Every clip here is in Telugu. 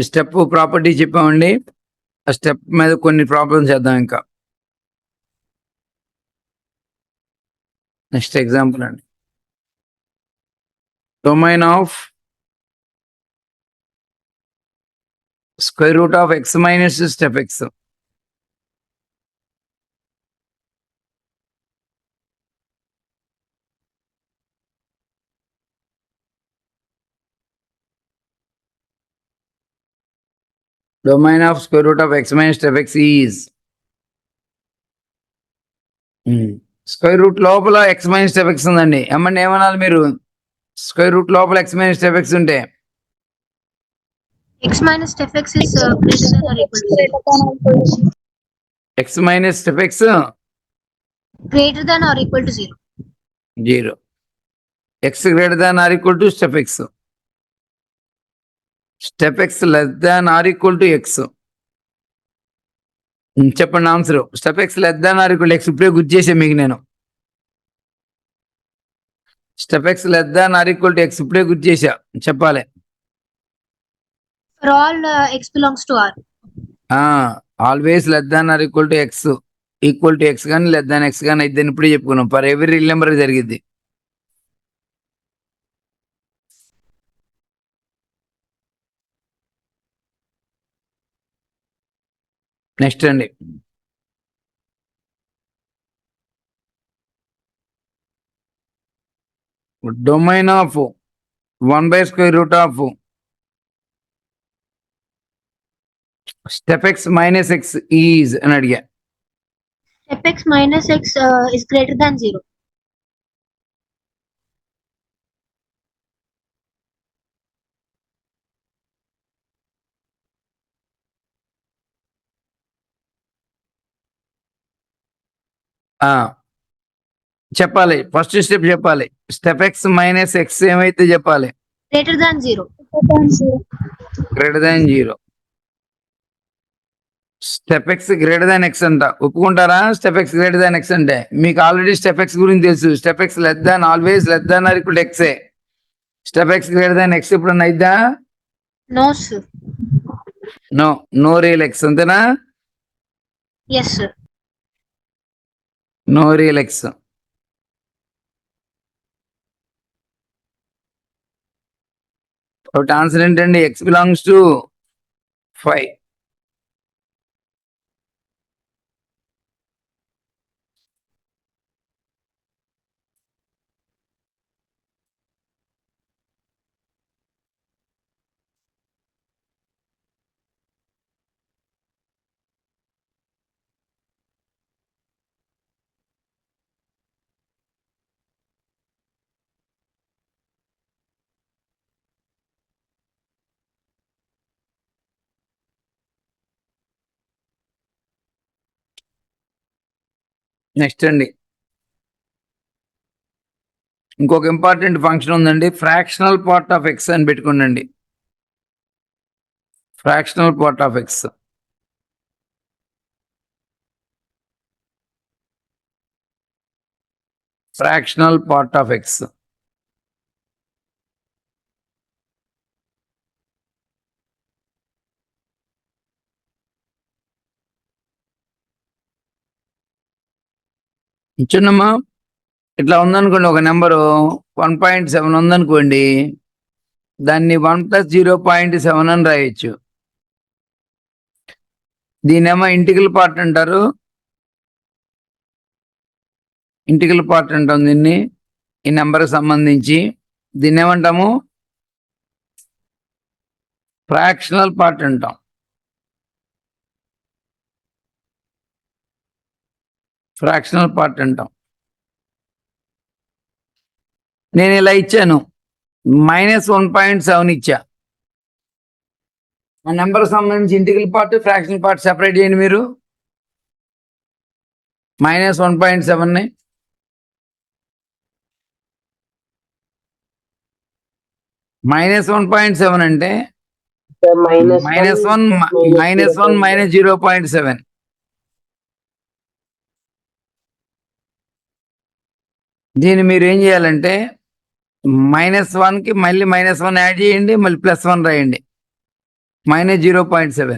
స్టెప్ ప్రాపర్టీ చెప్పామండి. ఆ స్టెప్ మీద కొన్ని ప్రాబ్లమ్స్ చేద్దాం ఇంకా. నెక్స్ట్ ఎగ్జాంపుల్ అండి. Domain of square root of x minus step X. Domain of square root of x minus step x is square root లోపల ఎక్స్ మైనస్ స్టెప్ ఎక్స్ ఉందండి. ఏమనాలి మీరు? స్క్వేర్ రూట్ లోపల ఎక్స్ మైనస్ స్టెప్ ఎక్స్ ఉంటే x minus step x is greater than or equal to 0. X minus step x Greater than or equal to 0. 0. X greater than or equal to step x. Step x less than or equal to x. చెప్పండి answer. Step x less than or equal x. ఇప్పుడే గుర్తు చేసే మీకు నేను. Step x less than or equal to x ఇప్పుడే గుర్తు చేసా. చెప్పాలి. For all x belongs to R. Always less than or equal to X. Equal to X కానీ లెస్ దాన్ ఎక్స్ కానీ అయితే ఇప్పుడే చెప్పుకున్నాం. ఫర్ ఎవరీ రియల్ నెంబర్ జరిగింది. నెక్స్ట్ అండి. Domain of 1/√, step x minus X is అని అడిగా. Step x minus x is greater than 0. చెప్పాలి. ఫస్ట్ స్టెప్ చెప్పాలి. స్టెప్ ఎక్స్ మైనస్ ఎక్స్ ఏమైతే చెప్పాలి? Greater than 0. Greater than 0. Step x greater than x అంట. ఒప్పుకుంటారా? Step x greater than x అంటే మీకు ఆల్రెడీ స్టెప్ ఎక్స్ గురించి తెలుసు. Step x less than always less than or equal to ఎక్సే. Step x greater than x ఎప్పుడన్నా అయిద్దా? No, sir. No real x. అంతేనా? Yes, sir. No real x. ఒకటి ఆన్సర్ ఏంటండి? X belongs to 5. నెక్స్ట్ అండి. ఇంకొక ఇంపార్టెంట్ ఫంక్షన్ ఉందండి. ఫ్రాక్షనల్ పార్ట్ ఆఫ్ ఎక్స్ అని పెట్టుకోండి. Fractional part of x. Fractional part of x. చిన్నమ్మా ఇట్లా ఉందనుకోండి. ఒక నెంబరు 1.7 ఉందనుకోండి. దాన్ని 1 + 0.7 అని రాయొచ్చు. దీనేమో ఇంటిగ్రల్ పార్ట్ అంటారు. ఇంటిగ్రల్ పార్ట్ అంటాం దీన్ని. ఈ నెంబర్కి సంబంధించి దీన్ని ఏమంటాము? ఫ్రాక్షనల్ పార్ట్ అంటాం. ఫ్రాక్షనల్ పార్ట్ అంటాం. నేను ఇలా ఇచ్చాను. -1.7 ఇచ్చా. ఆ నెంబర్ సంబంధించి integral part fractional part separate చేయండి మీరు. -1.7ని -1.7 అంటే -1 -0.7. దీన్ని మీరు ఏం చేయాలంటే -1కి మళ్ళీ -1 యాడ్ చేయండి, మళ్ళీ +1 రాయండి. -0.7.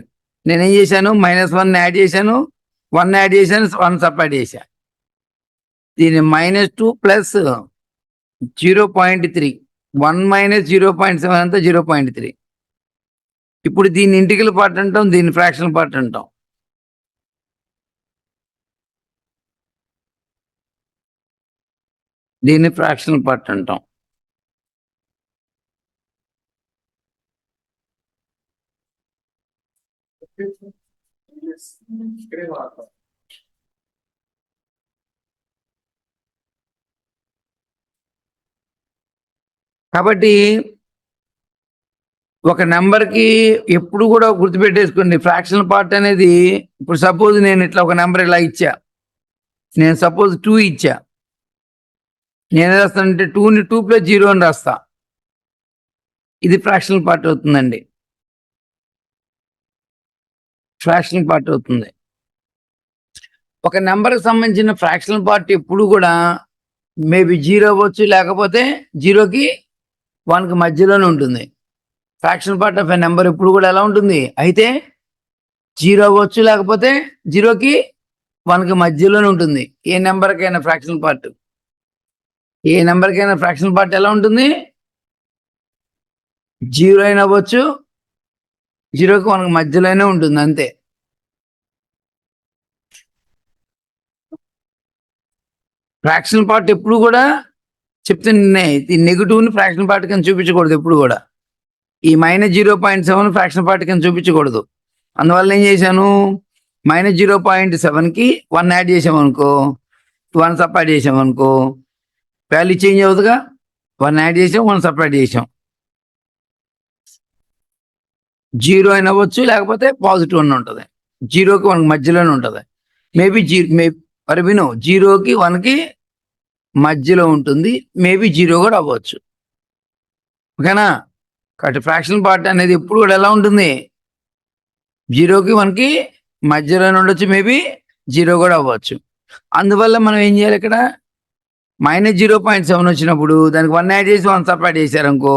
నేనేం చేశాను, -1 యాడ్ చేశాను, 1 యాడ్ చేశాను, 1 సబ్ట్రాక్ట్ చేశా. దీన్ని -2 ప్లస్ 0.3, 1 - 0.7 అంతా 0.3. ఇప్పుడు దీన్ని ఇంటిగ్రల్ పార్ట్ అంటాం, దీన్ని ఫ్రాక్షనల్ పార్ట్ అంటాం. దీన్ని ఫ్రాక్షనల్ పార్ట్ అంటాం. కాబట్టి ఒక నెంబర్కి ఎప్పుడు కూడా గుర్తుపెట్టేసుకోండి, ఫ్రాక్షనల్ పార్ట్ అనేది. ఇప్పుడు సపోజ్ నేను ఇట్లా ఒక నెంబర్ ఇలా ఇచ్చా, నేను సపోజ్ 2 ఇచ్చా, నేను రాస్తానంటే 2ని 2 + 0 అని రాస్తా. ఇది ఫ్రాక్షనల్ పార్ట్ అవుతుందండి, ఫ్రాక్షనల్ పార్ట్ అవుతుంది. ఒక నెంబర్కి సంబంధించిన ఫ్రాక్షనల్ పార్ట్ ఎప్పుడు కూడా మేబీ 0 అవ్వచ్చు, లేకపోతే 0కి 1కి మధ్యలోనే ఉంటుంది. Fractional part of a number ఎప్పుడు కూడా ఎలా ఉంటుంది, అయితే 0 అవ్వచ్చు, లేకపోతే 0కి 1కి మధ్యలోనే ఉంటుంది. ఏ నెంబర్కైనా ఫ్రాక్షనల్ పార్ట్, ఏ నెంబర్కైనా ఫ్రాక్షనల్ పార్ట్ ఎలా ఉంటుంది, 0 అయినా అవ్వచ్చు, 0కి 1కి మధ్యలోనే ఉంటుంది, అంతే. ఫ్రాక్షనల్ పార్ట్ ఎప్పుడు కూడా చెప్తున్నా, ఈ నెగిటివ్ని ఫ్రాక్షనల్ పార్ట్ కింద చూపించకూడదు ఎప్పుడు కూడా. ఈ -0.7 ఫ్రాక్షనల్ పార్ట్ కింద చూపించకూడదు. అందువల్ల ఏం చేశాను, -0.7కి 1 యాడ్ చేసామనుకో, 1 సబ్ట్రాక్ట్ చేసామనుకో, వాల్యూ చేంజ్ అవుతుందిగా. 1 యాడ్ చేసాం, 1 సబ్ట్రాక్ట్ చేసాం. 0 అయినా అవ్వచ్చు, లేకపోతే +1 ఉంటుంది. 0కి 1కి మధ్యలోనే ఉంటుంది. మేబీ మరి విను, 0కి 1కి మధ్యలో ఉంటుంది, మేబీ 0 కూడా అవ్వచ్చు. ఓకేనా? కాబట్టి ఫ్రాక్షనల్ పార్ట్ అనేది ఎప్పుడు కూడా ఎలా ఉంటుంది, 0కి 1కి మధ్యలోనే ఉండొచ్చు, మేబీ 0 కూడా అవ్వచ్చు. అందువల్ల మనం ఏం చేయాలి, ఇక్కడ -0.7 వచ్చినప్పుడు దానికి 1 యాడ్ చేసి 1 సబ్ట్రాక్ట్ చేశారనుకో,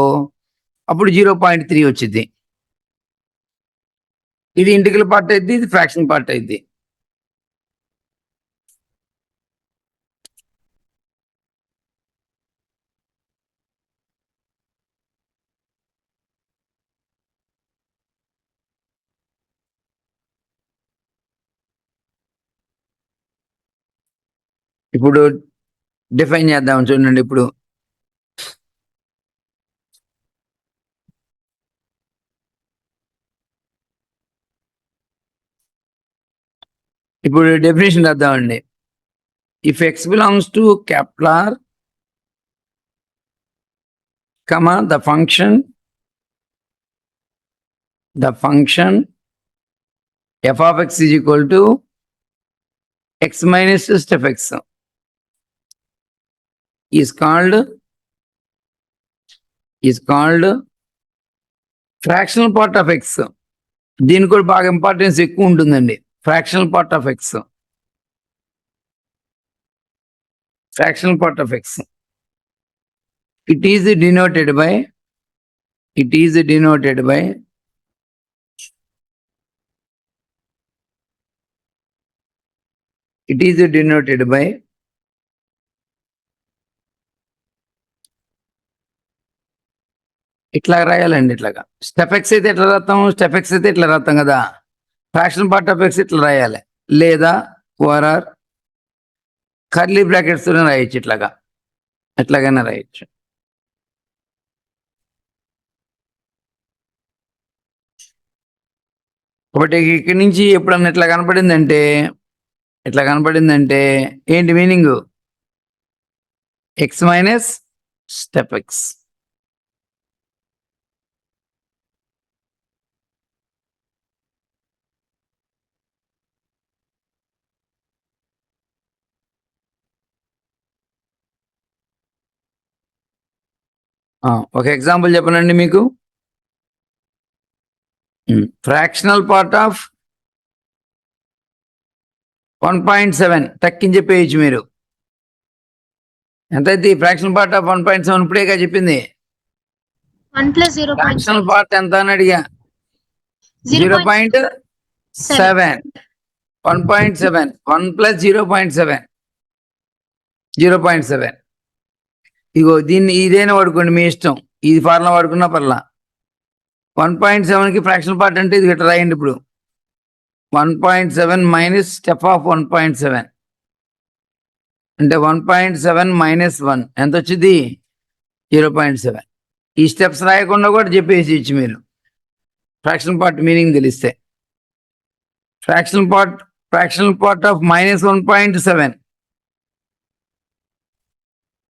అప్పుడు 0.3 వచ్చింది. ఇది ఇంటిగ్రల్ పార్ట్ అయింది, ఇది ఫ్రాక్షన్ పార్ట్ అయింది. ఇప్పుడు డిఫైన్ చేద్దాం చూడండి. ఇప్పుడు డెఫినేషన్ రాద్దామండి. If x belongs to capital R, comma, the function f of x is equal to x minus step x is called fractional part of x. దీనికి కూడా బాగా ఇంపార్టెన్స్ ఎక్కువ ఉంటుందండి. Fractional part of x, fractional part of X. It is denoted by ఇట్లా రాయాలండి. ఇట్లాగా స్టెప్ ఎక్స్ అయితే ఎట్లా రాస్తాం కదా. ఫ్రాక్షనల్ పార్ట్ ఆఫ్ ఎక్స్ ఇట్లా రాయాలి, లేదా ఓఆర్ఆర్ కర్లీ బ్రాకెట్స్ రాయొచ్చు. ఎట్లాగైనా రాయొచ్చు. కాబట్టి ఇక్కడి నుంచి ఎప్పుడన్నా ఇట్లా కనపడిందంటే ఏంటి meaning, X minus step X. ఒక ఎగ్జాంపుల్ చెప్పనండి మీకు. ఫ్రాక్షనల్ పార్ట్ ఆఫ్ 1.7 తక్కించే పేజ్ మీరు ఎంతైతే ఫ్రాక్షనల్ పార్ట్ ఆఫ్ 1.7 ఇప్పుడేగా చెప్పింది. 1 + 0.7. ఫ్రాక్షనల్ పార్ట్ ఎంత అని అడిగా. 0.7. 1.7. 1 plus 0.7. 0.7. ఇగో దీన్ని ఇదేనా వాడుకోండి, మీ ఇష్టం. ఇది ఫార్ములా వాడుకున్నా పర్లా. 1.7కి ఫ్రాక్షనల్ పార్ట్ అంటే ఇది ఇట్లా రాయండి ఇప్పుడు. 1.7 మైనస్ స్టెప్ ఆఫ్ 1.7 అంటే 1.7 మైనస్ 1 ఎంత వచ్చింది? 0.7. ఈ స్టెప్స్ రాయకుండా కూడా చెప్పేసి ఇచ్చి మీరు ఫ్రాక్షనల్ పార్ట్ మీనింగ్ తెలిస్తే. ఫ్రాక్షనల్ పార్ట్ ఆఫ్ మైనస్ 1.7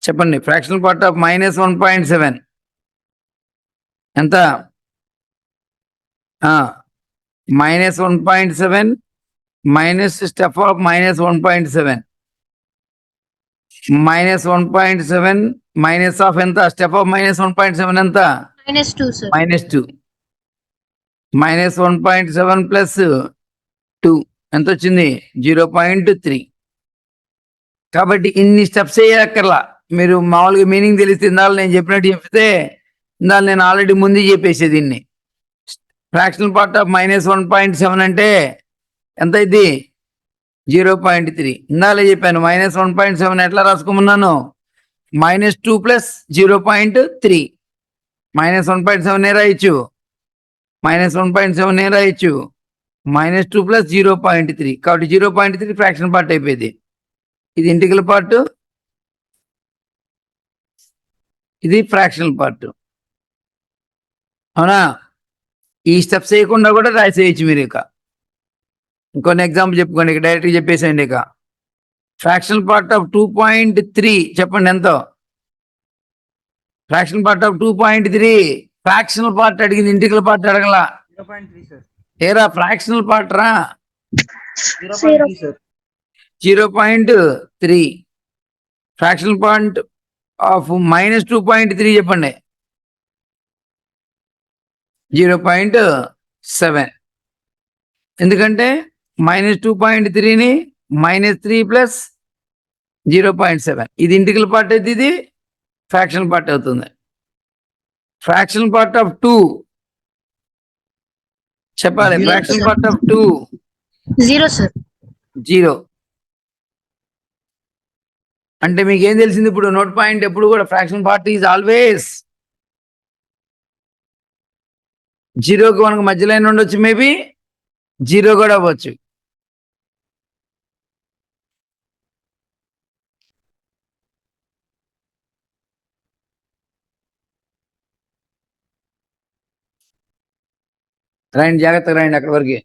చెప్పండి. ఫ్రాక్షనల్ పార్ట్ ఆఫ్ మైనస్ 1.7 ఎంత? Minus 1.7 minus step of minus 1.7 minus 1.7 minus of ఎంత? స్టెప్ ఆఫ్ మైనస్ 1.7 ఎంత? -2 sir. -2. మైనస్ 1.7 ప్లస్ 2 ఎంత వచ్చింది? 0.3. కాబట్టి ఇన్ని స్టెప్స్ వేయక్కర్లా. మీరు మామూలుగా మీనింగ్ తెలిస్తే ఇందాక నేను చెప్పినట్టు చెప్తే ఇందాక నేను ఆల్రెడీ ముందు చెప్పేసి దీన్ని. ఫ్రాక్షనల్ పార్ట్ ఆఫ్ మైనస్ 1.7 అంటే ఎంత అయింది? 0.3. ఇందాలే చెప్పాను మైనస్ 1.7 ఎట్లా రాసుకోమన్నాను? -2 ప్లస్ 0.3. మైనస్ 1.7 రాయొచ్చు, మైనస్ 1.7 రాయొచ్చు, -2 ప్లస్ 0.3. కాబట్టి 0.3 ఫ్రాక్షన్ పార్ట్ అయిపోయింది. ఇది ఇంటిగ్రల్ పార్ట్, ఇది ఫ్రాక్షనల్ పార్ట్. అవునా? ఈ స్టెప్స్ వేయకుండా కూడా రాసేయచ్చు మీరు. ఇక ఇంకొన్ని ఎగ్జాంపుల్ చెప్పుకోండి. ఇక డైరెక్ట్గా చెప్పేసేయండి. ఇక ఫ్రాక్షనల్ పార్ట్ ఆఫ్ 2.3 చెప్పండి ఎంతో? Fractional part of 2.3. Fractional part అడిగింది, ఇంటిగ్రల్ పార్ట్ అడగలా. 0.3 sir. ఏరా ఫ్రాక్షనల్ పార్ట్ రా. 0.3 sir. 0.3. ఫ్రాక్షనల్ పార్ట్ ఆఫ్ -2.3 చెప్పండి. 0.7. ఎందుకంటే -2.3ని -3 ప్లస్ 0.7 ఇది ఇంటిగ్రల్ పార్ట్ అయితే ఇది ఫ్రాక్షనల్ పార్ట్ అవుతుంది. ఫ్రాక్షనల్ పార్ట్ ఆఫ్ 2 చెప్పాలి. Zero, fractional sir. Part of 2 0 sir. 0. అంటే మీకు ఏం తెలిసింది ఇప్పుడు? నోట్ పాయింట్ ఎప్పుడు కూడా ఫ్రాక్షనల్ పార్ట్ ఈజ్ ఆల్వేస్ 0కి 1కి మధ్యలో అయినా ఉండొచ్చు, మేబీ 0 కూడా అవ్వచ్చు. రాయండి, జాగ్రత్తగా రాయండి అక్కడి వరకు.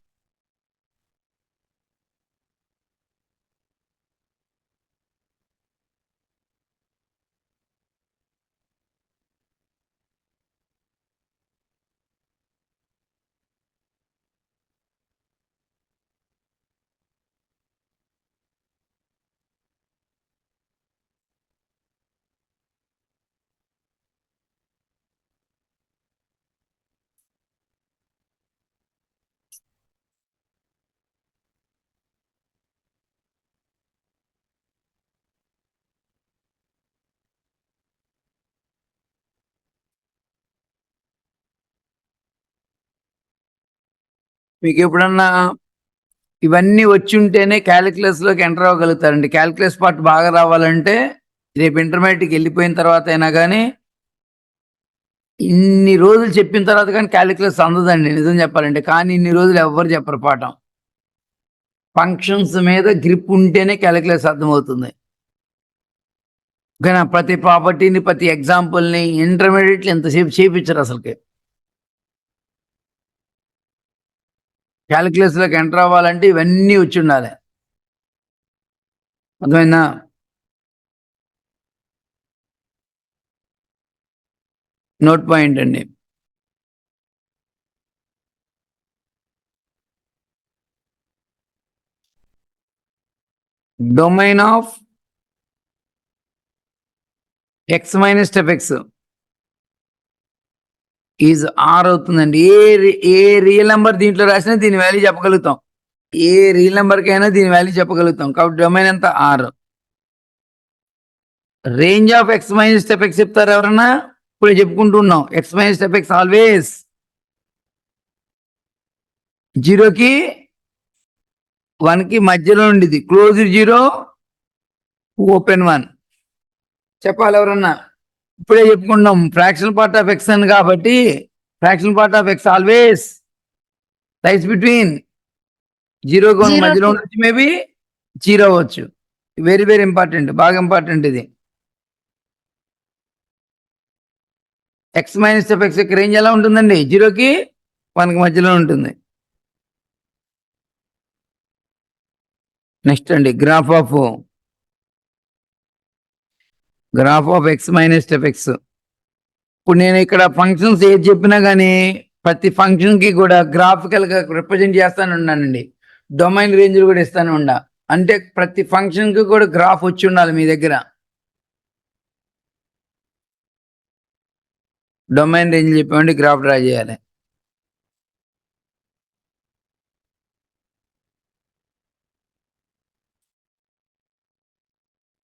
మీకు ఎప్పుడన్నా ఇవన్నీ వచ్చి ఉంటేనే క్యాలిక్యులస్లోకి ఎంటర్ అవ్వగలుగుతారండి. క్యాలిక్యులస్ పార్ట్ బాగా రావాలంటే రేపు ఇంటర్మీడియట్కి వెళ్ళిపోయిన తర్వాత అయినా కానీ ఇన్ని రోజులు చెప్పిన తర్వాత కానీ క్యాలిక్యులస్ అందదండి నిజం చెప్పాలంటే. కానీ ఇన్ని రోజులు ఎవ్వరు చెప్పరు పాఠం. ఫంక్షన్స్ మీద గ్రిప్ ఉంటేనే క్యాలిక్యులస్ అర్థమవుతుంది. కానీ ప్రతి ప్రాపర్టీని, ప్రతి ఎగ్జాంపుల్ని ఇంటర్మీడియట్లు ఎంతసేపు చేయించరు అసలుకి. క్యాలిక్యులస్లోకి ఎంటర్ అవ్వాలంటే ఇవన్నీ వచ్చి ఉండాలి. అర్థమైందా? నోట్ పాయింట్ అండి. Domain of x minus step x is R అవుతుందండి. ఏ రియల్ నెంబర్ దీంట్లో రాసినా దీని వాల్యూ చెప్పగలుగుతాం. ఏ రియల్ నెంబర్కైనా దీని వాల్యూ చెప్పగలుగుతాం. కాబట్టి డొమైన్ ఎంత? R. Range of x minus step x చెప్తారు ఎవరన్నా? ఇప్పుడు చెప్పుకుంటూ ఉన్నాం. x minus step x always జీరోకి 1కి మధ్యలో ఉండేది క్లోజ్ 0 ఓపెన్ 1 చెప్పాలి ఎవరన్నా. ఇప్పుడే చెప్పుకున్నాం ఫ్రాక్షనల్ పార్ట్ ఆఫ్ ఎక్స్ అని కాబట్టి fractional part of X always lies between 0కి 1 Zero మధ్యలో to- ఉండొచ్చు, మేబీ 0 అవ్వచ్చు. వెరీ వెరీ ఇంపార్టెంట్, బాగా ఇంపార్టెంట్ ఇది. ఎక్స్ మైనస్ ఎఫ్ ఎక్స్ యొక్క రేంజ్ ఎలా ఉంటుందండి? 0కి 1కి మధ్యలో ఉంటుంది. నెక్స్ట్ అండి graph of x minus F X. ఇప్పుడు నేను ఇక్కడ ఫంక్షన్స్ ఏది చెప్పినా కానీ ప్రతి ఫంక్షన్ కి కూడా గ్రాఫికల్ గా రిప్రజెంట్ చేస్తాను ఉన్నానండి. డొమైన్ రేంజ్ కూడా ఇస్తాను ఉండా. అంటే ప్రతి ఫంక్షన్ కి కూడా గ్రాఫ్ వచ్చి ఉండాలి మీ దగ్గర. డొమైన్ రేంజ్ చెప్పండి, గ్రాఫ్ డ్రా చేయాలి.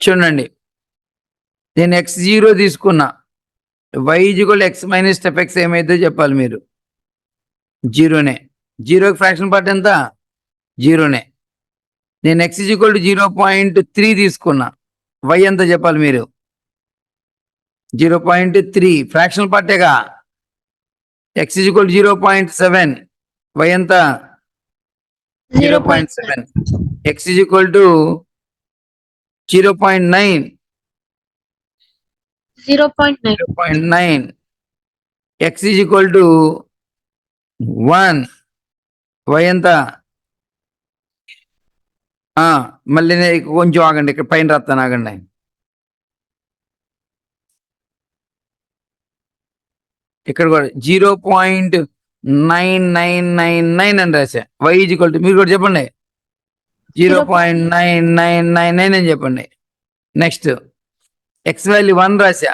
చూడండి, నేను x0 తీసుకున్నా, y = x minus F X ఏమైతే చెప్పాలి మీరు. 0నే. 0కి ఫ్రాక్షన్ పార్ట్ ఎంత? 0నే. నేను x = 0.3 తీసుకున్నా, y ఎంత చెప్పాలి మీరు? 0.3 ఫ్రాక్షనల్ పార్టేగా. x = 0.7, y ఎంత? 0.7. x = 0.9, 0.9. 0.9. x = 1, y ఎంత? మళ్ళీ కొంచెం ఆగండి, ఇక్కడ పైన రాస్తాను ఆగండి. ఇక్కడ కూడా 0.9999 అని రాశా. y = మీరు కూడా చెప్పండి 0.9999 అని చెప్పండి. Next x value 1 రాశా,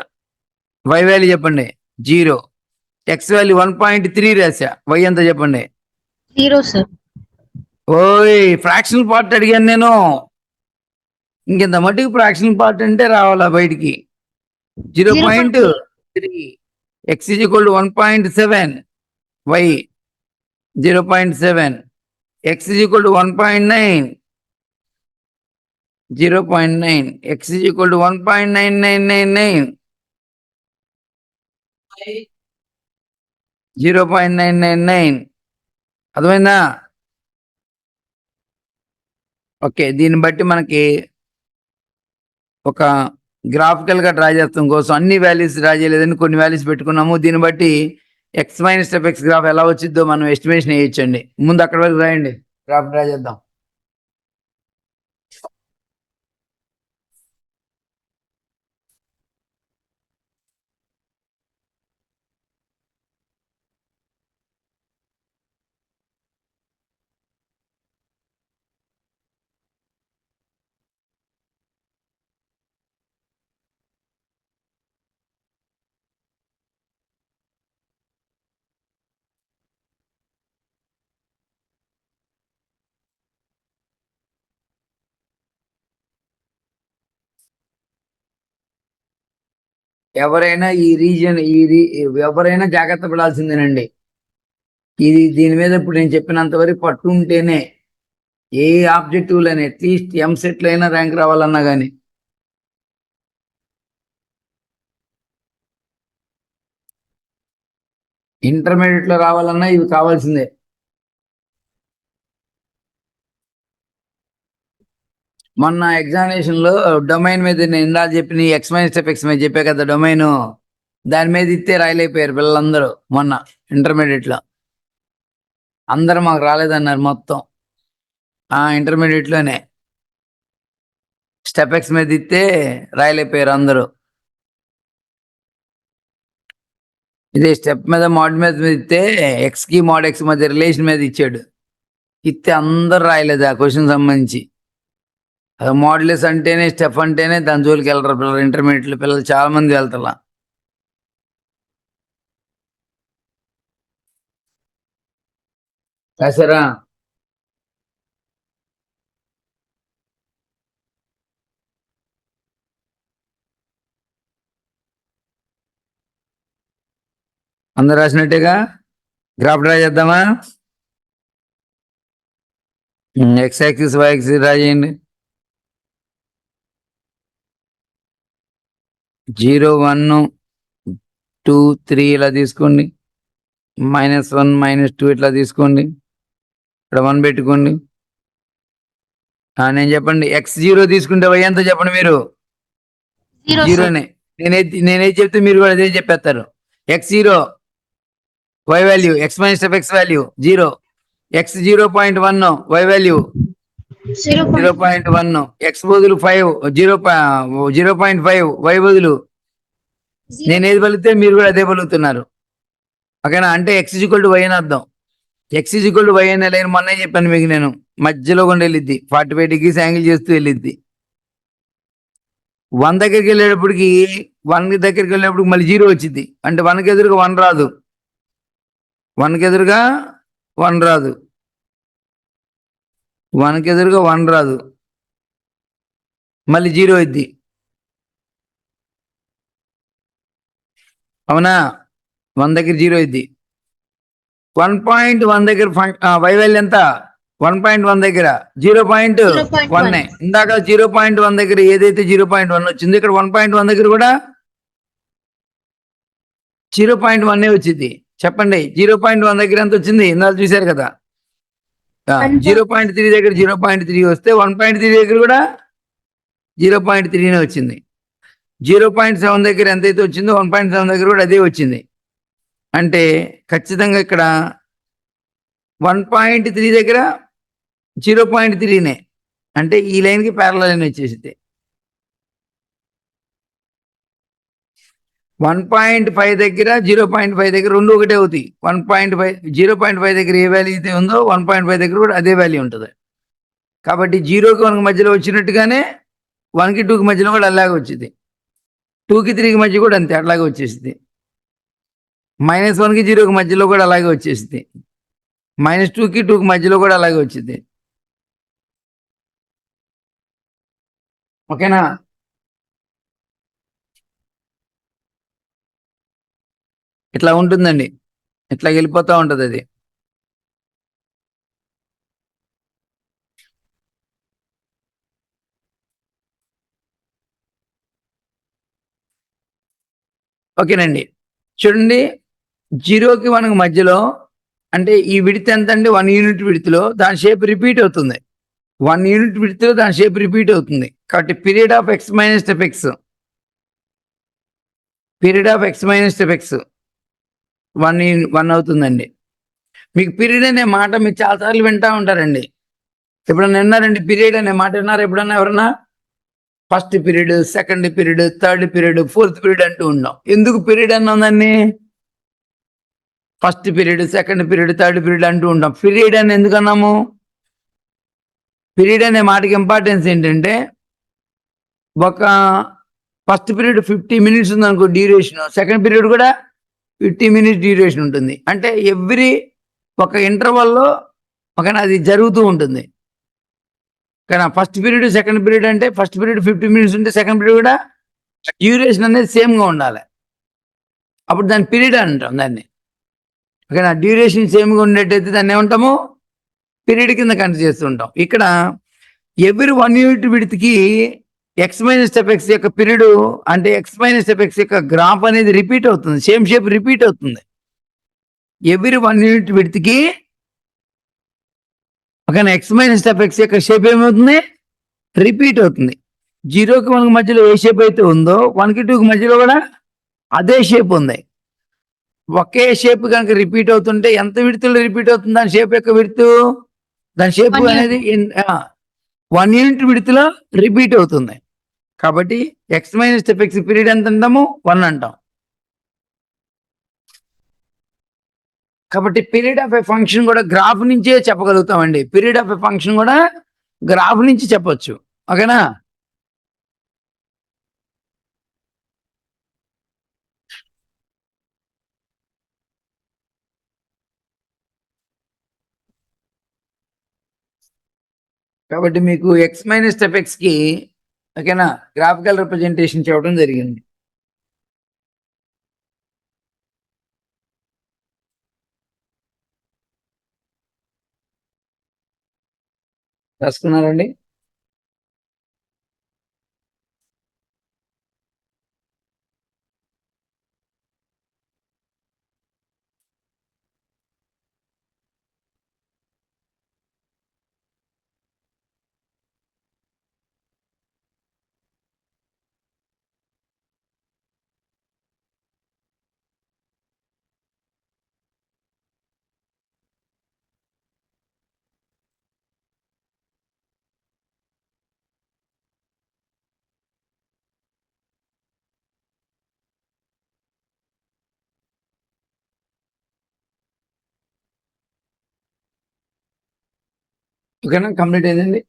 y value చెప్పండి 0. x వాల్యూ 1.3 రాశా, y ఎంత చెప్పండి? 0, sir. ఓయ్ ఫ్రాక్షనల్ పార్ట్ అడిగాను నేను. ఇంకెంత మటుకు ఫ్రాక్షనల్ పార్ట్ అంటే రావాలా బయటికి. 0.3. x = 1.7, y 0.7. x = 1.9, 0.9. x = 1.9999, 0.999. అర్థమైందా? ఓకే, దీన్ని బట్టి మనకి ఒక గ్రాఫికల్ గా డ్రా చేస్తాం కోసం అన్ని వాల్యూస్ డ్రా చేయలేదని కొన్ని వాల్యూస్ పెట్టుకున్నాము. దీన్ని బట్టి X minus F X graph ఎలా వచ్చిద్దో మనం ఎస్టిమేషన్ వేయొచ్చండి. ముందు అక్కడ వరకు రాయండి, గ్రాఫ్ డ్రా చేద్దాం. ఎవరైనా ఈ రీజన్ ఎవరైనా జాగ్రత్త పడాల్సిందేనండి. దీని మీద ఇప్పుడు నేను చెప్పినంత వరకు పట్టు ఉంటేనే ఏ ఆబ్జెక్టివ్ అని అట్లీస్ట్ ఎంసెట్ లో అయినా ర్యాంక్ రావాలన్నా కానీ. ఇంటర్మీడియట్ లో రావాలన్నా ఇవి కావాల్సిందే. మొన్న ఎగ్జామినేషన్ లో డొమైన్ మీద నేను ఇందాక చెప్పిన ఎక్స్ మైనస్ ఎఫ్ ఎక్స్ మీద చెప్పే కదా డొమైన్, దాని మీద ఇస్తే రాయలేకపోయారు పిల్లలందరూ. మొన్న ఇంటర్మీడియట్ లో అందరూ మాకు రాలేదన్నారు మొత్తం. ఇంటర్మీడియట్ లోనే స్టెప్ ఎక్స్ మీద ఇస్తే రాయలేకపోయారు అందరూ. ఇదే స్టెప్ మీద మోడ్ మీద ఇస్తే ఎక్స్ కి మోడ్ ఎక్స్ మధ్య రిలేషన్ మీద ఇచ్చాడు. ఇస్తే అందరు రాయలేదు ఆ క్వశ్చన్ సంబంధించి. మోడ్లెస్ అంటేనే స్టెప్ అంటేనే దాని జోలికి వెళ్ళరు పిల్లలు. ఇంటర్మీడియట్ పిల్లలు చాలా మంది వెళ్తారా. రాశారా? అందరు రాసినట్టేగా? గ్రాఫ్ డ్రా చేద్దామా? ఎక్స్ యాక్సిస్ వై యాక్సిస్ రాయండి. 0 1 2 3 ఇలా తీసుకోండి. -1 -2 ఇట్లా తీసుకోండి. ఇక్కడ 1 పెట్టుకోండి. నేను చెప్పండి. x0 తీసుకుంటే y ఎంత చెప్పండి మీరు? 0 sir. జీరోనే. నేనేది చెప్తే మీరు కూడా అదే చెప్పేస్తారు. x0 y value x - f x value 0, x 0.1 y value 0. 0.1, x బదులు 5 0.5 y బదులు నేనేది పలికితే మీరు కూడా అదే పలుకుతున్నారు. ఓకేనా? అంటే x y అని అర్థం. x y అనే లైన్ మొన్నే చెప్పాను మీకు నేను. మధ్యలో కూడా వెళ్ళిద్ది, 45 degrees యాంగిల్ చేస్తూ వెళ్ళిద్ది. 1 దగ్గరికి వెళ్ళేటప్పటికి 1 దగ్గరికి వెళ్ళేటప్పుడు మళ్ళీ 0 వచ్చింది. అంటే 1కి ఎదురుగా 1 రాదు. 1కి ఎదురుగా 1 రాదు. 1కి ఎదురుగా 1 రాదు. మళ్ళీ 0 అయింది. అవునా? 1 దగ్గర 0 అయింది. 1.1 దగ్గర y వాల్యూ ఎంత? 1.1 దగ్గర 0.1. ఇందాక 0.1 దగ్గర ఏదైతే 0.1 వచ్చింది, ఇక్కడ 1.1 దగ్గర కూడా 0.1 వచ్చింది. చెప్పండి, 0.1 దగ్గర ఎంత వచ్చింది? ఇందాక చూశారు కదా. 0.3 దగ్గర 0.3 వస్తే 1.3 దగ్గర కూడా 0.3 వచ్చింది. 0.7 దగ్గర ఎంతైతే వచ్చిందో 1.7 దగ్గర కూడా అదే వచ్చింది. అంటే ఖచ్చితంగా ఇక్కడ 1.3 దగ్గర 0.3నే. అంటే ఈ లైన్కి ప్యారలల్ అని వచ్చేసింది. 1.5 దగ్గర 0.5 దగ్గర రెండు ఒకటే అవుతాయి. 1.5 0.5 దగ్గర ఏ వాల్యూ అయితే ఉందో 1.5 దగ్గర కూడా అదే వాల్యూ ఉంటుంది. కాబట్టి 0కి 1కి మధ్యలో వచ్చినట్టుగానే 1కి 2కి మధ్యలో కూడా అలాగే వచ్చింది. 2కి 3కి మధ్య కూడా అంతే, అట్లాగే వచ్చేసింది. -1కి 0కి మధ్యలో కూడా అలాగే వచ్చేసింది. -2కి 2కి మధ్యలో కూడా అలాగే వచ్చింది. ఓకేనా? ఇట్లా ఉంటుందండి. ఇట్లా వెళ్ళిపోతూ ఉంటుంది అది. ఓకేనండి. చూడండి, 0కి 1కి మధ్యలో అంటే ఈ విడ్త్ ఎంత అండి? 1 యూనిట్ విడ్త్లో దాని షేప్ రిపీట్ అవుతుంది. 1 యూనిట్ విడ్త్లో దాని షేప్ రిపీట్ అవుతుంది. కాబట్టి period of x - f x, period of x - f x 1 అవుతుందండి. మీకు పీరియడ్ అనే మాట మీరు చాలాసార్లు వింటూ ఉంటారండి. ఎప్పుడన్నా విన్నారండి? పీరియడ్ అనే మాట విన్నారా ఎప్పుడన్నా ఎవరన్నా? First period, second period, third period, fourth period అంటూ ఉన్నాం. ఎందుకు పీరియడ్ అన్నాం దాన్ని? First period, second period, third period అంటూ ఉంటాం. పీరియడ్ అని ఎందుకు అన్నాము? పీరియడ్ అనే మాటకి ఇంపార్టెన్స్ ఏంటంటే, ఒక ఫస్ట్ పీరియడ్ 50 minutes ఉంది అనుకో డ్యూరేషన్, సెకండ్ పీరియడ్ కూడా 50 minutes డ్యూరేషన్ ఉంటుంది. అంటే ఎవ్రీ ఒక ఇంటర్వల్లో అది జరుగుతూ ఉంటుంది. కానీ ఫస్ట్ పీరియడ్, సెకండ్ పీరియడ్ అంటే ఫస్ట్ పీరియడ్ 50 minutes ఉంటే సెకండ్ పీరియడ్ కూడా డ్యూరేషన్ అనేది సేమ్గా ఉండాలి. అప్పుడు దాన్ని పీరియడ్ అంటాం దాన్ని. ఓకేనా? డ్యూరేషన్ సేమ్గా ఉండేటైతే దాన్ని ఏమంటాము? పీరియడ్ కింద కన్సిడర్ చేస్తూ ఉంటాం. ఇక్కడ ఎవ్రీ 1 యూనిట్ విడ్త్కి x - f x యొక్క పీరియడ్ అంటే x - f x యొక్క గ్రాఫ్ అనేది రిపీట్ అవుతుంది. సేమ్ షేప్ రిపీట్ అవుతుంది. ఎవ్రీ 1 యూనిట్ విడ్త్కి ఓకేనా x - f x యొక్క షేప్ ఏమవుతుంది? రిపీట్ అవుతుంది. 0కి 1కి మధ్యలో ఏ షేప్ అయితే ఉందో 1కి 2కి మధ్యలో కూడా అదే షేప్ ఉంది. ఒకే షేప్ కనుక రిపీట్ అవుతుంటే ఎంత విడ్త్లో రిపీట్ అవుతుంది దాని షేప్ యొక్క విడ్త్? దాని షేప్ 1 అనేది 1 యూనిట్ విడ్త్లో రిపీట్ అవుతుంది. కాబట్టి x - f x పీరియడ్ ఎంత అంటాము? 1 అంటాం. కాబట్టి పీరియడ్ ఆఫ్ ఎ ఫంక్షన్ కూడా గ్రాఫ్ నుంచే చెప్పగలుగుతామండి. పీరియడ్ ఆఫ్ ఎ ఫంక్షన్ కూడా గ్రాఫ్ నుంచి చెప్పొచ్చు. ఓకేనా? కాబట్టి మీకు x - f xకి ఓకేనా గ్రాఫికల్ రిప్రజెంటేషన్ చెప్పడం జరిగింది. రాసుకున్నారండి? ఓకేనా, కంప్లీట్ అయిందండి.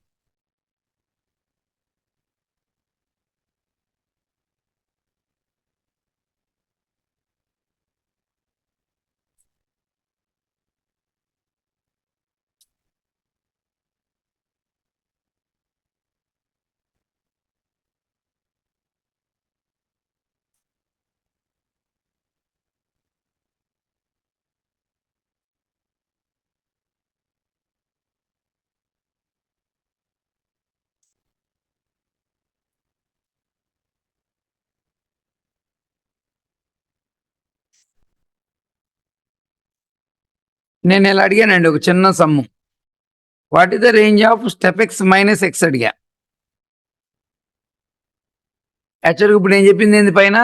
నేను ఇలా అడిగానండి ఒక చిన్న sum. What is the range of step x minus x అడిగా. యాక్చువల్గా ఇప్పుడు నేను చెప్పింది ఏంది పైన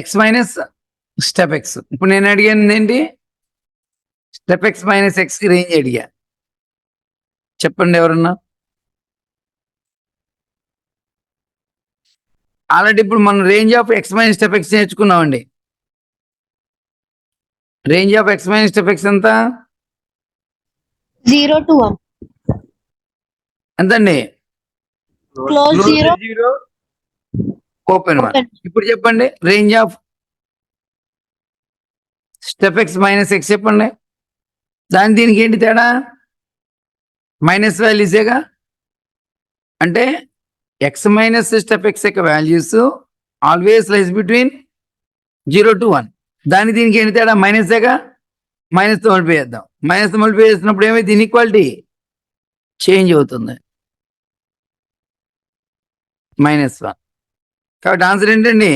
ఎక్స్ మైనస్ స్టెప్ ఎక్స్. ఇప్పుడు నేను అడిగాను ఏంటి, స్టెప్ ఎక్స్ మైనస్ ఎక్స్ కి రేంజ్ అడిగా. చెప్పండి ఎవరన్నా. ఆల్రెడీ ఇప్పుడు మనం range of x minus step x నేర్చుకున్నామండి. Range of x minus step x ఎంత? 0 to 1. ఎంతండి? Close 0. 0 ఓపెన్ 1. Open. ఇప్పుడు చెప్పండి range of step x minus x చెప్పండి. దీనికి ఏంటి తేడా? మైనస్ వాల్యూసేగా. అంటే ఎక్స్ మైనస్ స్టెప్ ఎక్స్ యొక్క values always lies between 0 to 1. దీనికి ఏంటి తేడా? మైనస్గా. మైనస్తో మల్టిప్లై చేద్దాం. మైనస్తో మల్టిప్లై చేసినప్పుడు ఏమైతే ఇన్ఈక్వాలిటీ చేంజ్ అవుతుంది, -1. కాబట్టి ఆన్సర్ ఏంటండి?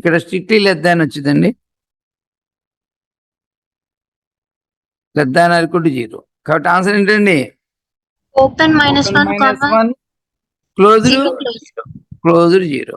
ఇక్కడ స్ట్రిక్ట్లీ లెస్ దాన్ వచ్చిందండి. Less than or equal to 0. కాబట్టి ఆన్సర్ ఏంటండి? Open -1, comma closed 0 close. 0.